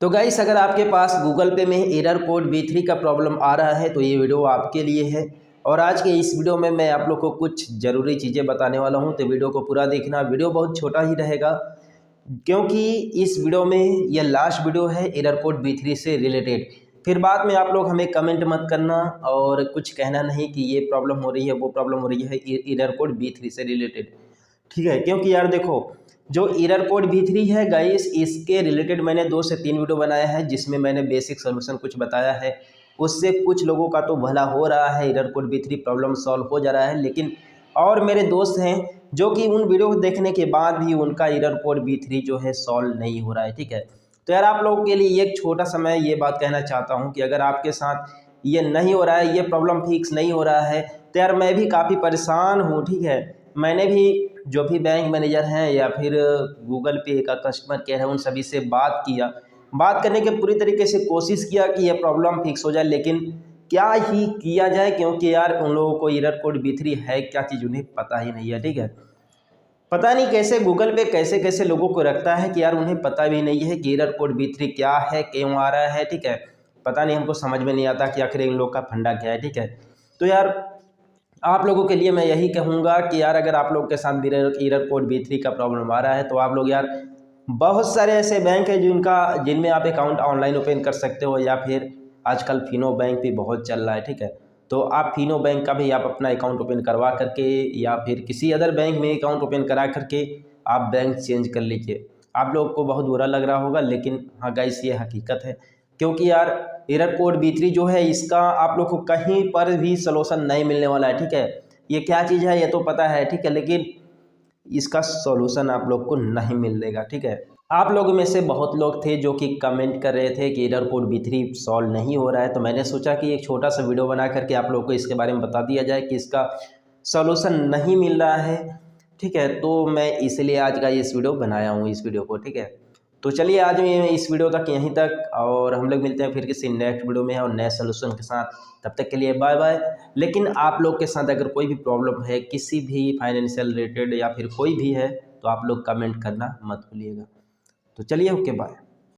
तो गाइस, अगर आपके पास गूगल पे में एरर कोड B3 का प्रॉब्लम आ रहा है तो ये वीडियो आपके लिए है। और आज के इस वीडियो में मैं आप लोग को कुछ ज़रूरी चीज़ें बताने वाला हूं, तो वीडियो को पूरा देखना। वीडियो बहुत छोटा ही रहेगा क्योंकि इस वीडियो में यह लास्ट वीडियो है एरर कोड B3 से रिलेटेड। फिर बाद में आप लोग हमें कमेंट मत करना और कुछ कहना नहीं कि ये प्रॉब्लम हो रही है, वो प्रॉब्लम हो रही है एरर कोड B3 से रिलेटेड। ठीक है, क्योंकि यार देखो, जो एरर कोड B3 है गाइस, इसके रिलेटेड मैंने 2 से 3 वीडियो बनाया है जिसमें मैंने बेसिक सोल्यूशन कुछ बताया है। उससे कुछ लोगों का तो भला हो रहा है, error code B3 problem solve हो जा रहा है। लेकिन और मेरे दोस्त हैं जो कि उन वीडियो को देखने के बाद भी उनका एरर कोड B3 जो है सॉल्व नहीं हो रहा है। ठीक है, तो यार आप लोगों के लिए एक छोटा सा मैं ये बात कहना चाहता हूँ कि अगर आपके साथ ये नहीं हो रहा है, ये प्रॉब्लम फिक्स नहीं हो रहा है, तो यार मैं भी काफ़ी परेशान हूँ। ठीक है, मैंने भी जो भी बैंक मैनेजर हैं या फिर गूगल पे का कस्टमर केयर है, उन सभी से बात किया। बात करने के पूरी तरीके से कोशिश किया कि यह प्रॉब्लम फिक्स हो जाए, लेकिन क्या ही किया जाए, क्योंकि यार उन लोगों को एरर कोड B3 है क्या चीज़ उन्हें पता ही नहीं है। ठीक है, पता नहीं कैसे गूगल पे कैसे कैसे लोगों को रखता है कि यार उन्हें पता भी नहीं है कि एरर कोड B3 क्या है, क्यों आ रहा है। ठीक है, पता नहीं, हमको समझ में नहीं आता कि आखिर इन लोग का फंडा क्या है। ठीक है, तो यार आप लोगों के लिए मैं यही कहूँगा कि यार अगर आप लोग के साथ भी एरर कोड B3 का प्रॉब्लम आ रहा है तो आप लोग यार, बहुत सारे ऐसे बैंक हैं जिनमें आप अकाउंट ऑनलाइन ओपन कर सकते हो, या फिर आजकल फिनो बैंक भी बहुत चल रहा है। ठीक है, तो आप फिनो बैंक का भी आप अपना अकाउंट ओपन करवा करके या फिर किसी अदर बैंक में अकाउंट ओपन करा करके आप बैंक चेंज कर लीजिए। आप लोग को बहुत बुरा लग रहा होगा, लेकिन हाँ गाइस, ये हकीकत है। क्योंकि यार एरर कोड B3 जो है, इसका आप लोग को कहीं पर भी सलूशन नहीं मिलने वाला है। ठीक है, ये क्या चीज़ है ये तो पता है। ठीक है, लेकिन इसका सॉल्यूशन आप लोग को नहीं मिलेगा। ठीक है, आप लोग में से बहुत लोग थे जो कि कमेंट कर रहे थे कि एरर कोड B3 सॉल्व नहीं हो रहा है, तो मैंने सोचा कि एक छोटा सा वीडियो बना करके आप लोग को इसके बारे में बता दिया जाए कि इसका सॉल्यूशन नहीं मिल रहा है। ठीक है, तो मैं इसलिए आज का इस वीडियो बनाया हूँ, इस वीडियो को। ठीक है, तो चलिए आज मैं इस वीडियो तक यहीं तक, और हम लोग मिलते हैं फिर किसी नेक्स्ट वीडियो में और नए सोल्यूशन के साथ। तब तक के लिए बाय बाय। लेकिन आप लोग के साथ अगर कोई भी प्रॉब्लम है, किसी भी फाइनेंशियल रिलेटेड या फिर कोई भी है, तो आप लोग कमेंट करना मत भूलिएगा। तो चलिए, ओके बाय।